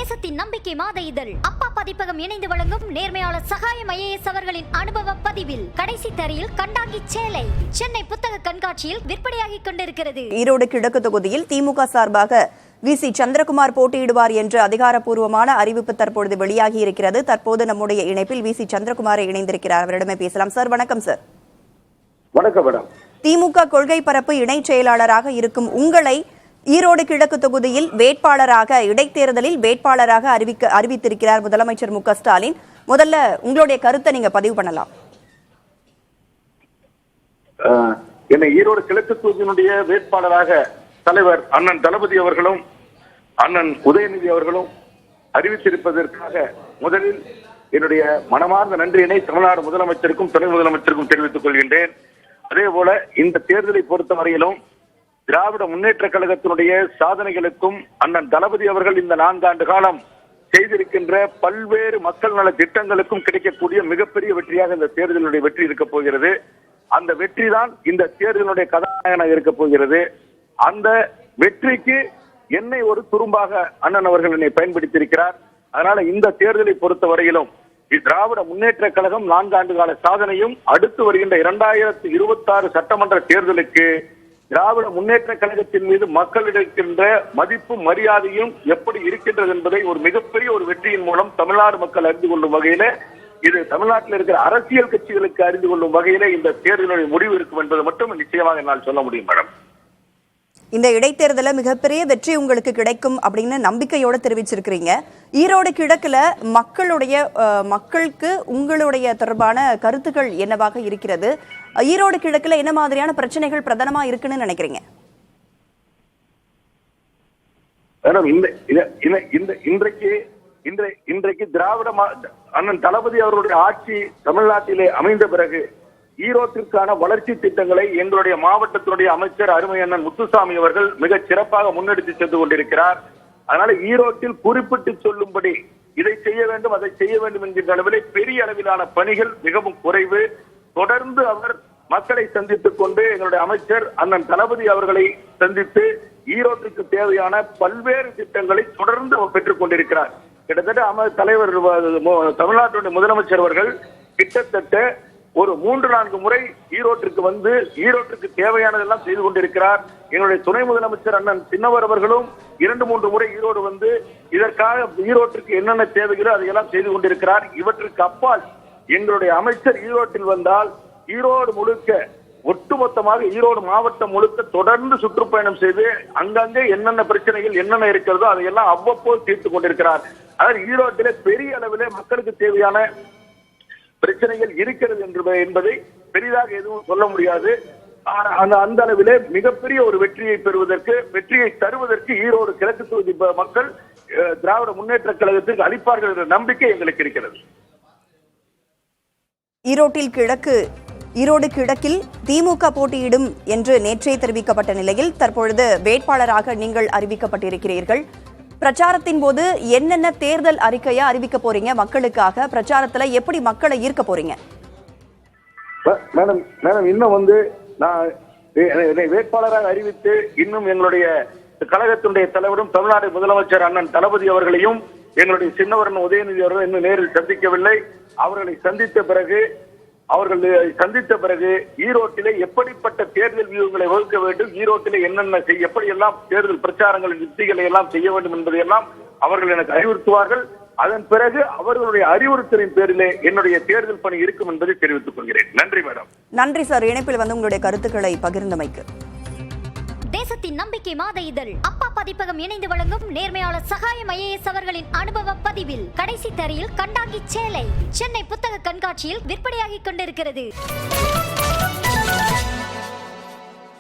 தேசத்தின் நம்பிக்கை மாத இதழ் அப்பா பதிப்பகம் இணைந்து வழங்கும் நேர்மையாளர் சகாயம் IAS அவர்களின் அனுபவ பதிவில் கடைசி தரையில் கண்டாங்கி சேலை சென்னை புத்தக கண்காட்சியில் விற்பனையாகி கொண்டிருக்கிறது. ஈரோடு கிழக்கு தொகுதியில் திமுக சார்பாக VC சந்திரகுமார் போட்டியிடுவார் என்ற அதிகாரப்பூர்வமான அறிவிப்பு தற்பொழுது வெளியாகி இருக்கிறது. தற்போது நம்முடைய இணைப்பில் VC சந்திரகுமாரை இணைந்திருக்கிறார். அவரிடமே பேசலாம். சார் வணக்கம். சார் வணக்கம் மேடம். திமுக கொள்கை பரப்பு இணை செயலாளராக இருக்கும் உங்களை ஈரோடு கிழக்கு தொகுதியில் வேட்பாளராக இடைத்தேர்தலில் வேட்பாளராக அறிவித்திருக்கிறார் முதலமைச்சர் மு க ஸ்டாலின். முதல்ல உங்களுடைய கருத்தை நீங்க பதிவு பண்ணலாம். என்னை ஈரோடு கிழக்கு தொகுதியினுடைய வேட்பாளராக தலைவர் அண்ணன் தளபதி அவர்களும் அண்ணன் உதயநிதி அவர்களும் அறிவித்திருப்பதற்காக முதலில் என்னுடைய மனமார்ந்த நன்றியினை தமிழ்நாடு முதலமைச்சருக்கும் துணை முதலமைச்சருக்கும் தெரிவித்துக் கொள்கின்றேன். அதே போல இந்த தேர்தலை பொறுத்தவரையிலும் திராவிட முன்னேற்ற கழகத்தினுடைய சாதனைகளுக்கும் அண்ணன் தளபதி அவர்கள் இந்த 4 ஆண்டு காலம் செய்திருக்கின்ற பல்வேறு மக்கள் நல திட்டங்களுக்கும் கிடைக்கக்கூடிய மிகப்பெரிய வெற்றியாக இந்த தேர்தலுடைய வெற்றி இருக்க போகிறது. அந்த வெற்றி தான் இந்த தேர்தலுடைய கதாநாயகனாக இருக்க போகிறது. அந்த வெற்றிக்கு என்னை ஒரு துரும்பாக அண்ணன் அவர்கள் என்னை பயன்படுத்தியிருக்கிறார். அதனால இந்த தேர்தலை பொறுத்த வரையிலும் திராவிட முன்னேற்ற கழகம் 4 ஆண்டு கால சாதனையும் அடுத்து வருகின்ற 2026 சட்டமன்ற தேர்தலுக்கு திராவிட முன்னேற்ற கழகத்தின் மீது மக்கள் இருக்கின்ற மதிப்பும் மரியாதையும் எப்படி இருக்கின்றது என்பதை ஒரு மிகப்பெரிய ஒரு வெற்றியின் மூலம் தமிழ்நாடு மக்கள் அறிந்து கொள்ளும் வகையில, இது தமிழ்நாட்டில் இருக்கிற அரசியல் கட்சிகளுக்கு அறிந்து கொள்ளும் வகையில இந்த தேர்தலுடைய முடிவு இருக்கும் என்பது மட்டும் நிச்சயமாக என்னால் சொல்ல முடியும் மேடம். இந்த இடைத்தேர்தல மிகப்பெரிய வெற்றி உங்களுக்கு கிடைக்கும் அப்படின்னு நம்பிக்கையோட தெரிவிச்சிருக்கிறீங்க. ஈரோடு கிழக்குல மக்களுக்கு உங்களுடைய தொடர்பான கருத்துக்கள் என்னவாக இருக்கிறது? ஈரோடு கிழக்குல என்ன மாதிரியான பிரச்சனைகள் பிரதானமா இருக்குன்னு நினைக்கிறீங்க? இன்றைக்கு திராவிட அண்ணன் தளபதி அவருடைய ஆட்சி தமிழ்நாட்டிலே அமைந்த பிறகு ஈரோட்டிற்கான வளர்ச்சி திட்டங்களை எங்களுடைய மாவட்டத்தினுடைய அமைச்சர் அருமை அண்ணன் முத்துசாமி அவர்கள் மிக சிறப்பாக முன்னெடுத்து சென்று கொண்டிருக்கிறார். அதனால ஈரோட்டில் குறிப்பிட்டு சொல்லும்படி இதை செய்ய வேண்டும் அதை செய்ய வேண்டும் என்கின்ற அளவிலே பெரிய அளவிலான பணிகள் மிகவும் குறைவு. தொடர்ந்து அவர் மக்களை சந்தித்துக் கொண்டு எங்களுடைய அமைச்சர் அண்ணன் தளபதி அவர்களை சந்தித்து ஈரோட்டிற்கு தேவையான பல்வேறு திட்டங்களை தொடர்ந்து அவர் பெற்றுக் கொண்டிருக்கிறார். கிட்டத்தட்ட தலைவர் தமிழ்நாட்டுடைய முதலமைச்சர் அவர்கள் கிட்டத்தட்ட ஒரு 3-4 முறை ஈரோட்டிற்கு வந்து ஈரோட்டிற்கு தேவையானதெல்லாம் செய்து கொண்டிருக்கிறார். என்னுடைய துணை முதலமைச்சர் அண்ணன் சின்னவர் அவர்களும் 2-3 முறை ஈரோடு வந்து இதற்காக ஈரோட்டிற்கு என்னென்ன தேவைகளோ அதையெல்லாம் செய்து கொண்டிருக்கிறார். இவற்றுக்கு அப்பால் எங்களுடைய அமைச்சர் ஈரோட்டில் வந்தால் ஈரோடு முழுக்க ஒட்டுமொத்தமாக ஈரோடு மாவட்டம் முழுக்க தொடர்ந்து சுற்றுப்பயணம் செய்து அங்கங்கே என்னென்ன பிரச்சனைகள் என்னென்ன இருக்கிறதோ அதையெல்லாம் அவ்வப்போது தீர்த்து கொண்டிருக்கிறார். அதாவது ஈரோட்டிலே பெரிய அளவிலே மக்களுக்கு தேவையான பிரச்சனைகள் இருக்கிறது என்பதை பெரிதாக எதுவும் சொல்ல முடியாது. அந்த அளவிலே மிகப்பெரிய ஒரு வெற்றியை தருவதற்கு ஈரோடு கிழக்கு தொகுதி மக்கள் திராவிட முன்னேற்ற கழகத்திற்கு அளிப்பார்கள் என்ற நம்பிக்கை எங்களுக்கு இருக்கிறது. ஈரோடு கிழக்கில் திமுக போட்டியிடும் என்று நேற்றே தெரிவிக்கப்பட்ட நிலையில் தற்பொழுது வேட்பாளராக நீங்கள் அறிவிக்கப்பட்டிருக்கிறீர்கள். பிரச்சாரத்தின் போது என்னென்ன தேர்தல் அறிக்கையா அறிவிக்க போறீங்க? மக்களுக்காக பிரச்சாரத்துல எப்படி மக்களை ஈர்க்க போறீங்க? மேடம் இன்னும் நான் வேட்பாளராக அறிவித்து இன்னும் எங்களுடைய கழகத்தினுடைய தலைவரும் தமிழ்நாடு முதலமைச்சர் அண்ணன் தளபதி அவர்களையும் எங்களுடைய சின்னவரன் உதயநிதி அவர்கள் இன்னும் நேரில் சந்திக்கவில்லை. அவர்களை சந்தித்த பிறகு ஈரோட்டிலே எப்படிப்பட்ட தேர்தல் வியூகங்களை வகுக்க வேண்டும், ஈரோட்டிலே என்னென்ன எப்படி எல்லாம் தேர்தல் பிரச்சாரங்கள் யுக்திகளை எல்லாம் செய்ய வேண்டும் என்பதையெல்லாம் அவர்கள் எனக்கு அறிவுறுத்துவார்கள். அதன் பிறகு அவர்களுடைய அறிவுறுத்தலின் பேரிலே என்னுடைய தேர்தல் பணி இருக்கும் என்பதை தெரிவித்துக் கொள்கிறேன். நன்றி மேடம். நன்றி சார். இணைப்பில் வந்து உங்களுடைய கருத்துக்களை பகிர்ந்தமைக்கு. தேசத்தின் நம்பிக்கை மாத இதழ் அப்பா பதிப்பகம் இணைந்து வழங்கும் நேர்மையாளர் சகாயம் IAS அவர்களின் அனுபவ பதிவில் கடைசி தரையில் கண்டாங்கி சேலை சென்னை புத்தக கண்காட்சியில் விற்பனையாகி கொண்டிருக்கிறது.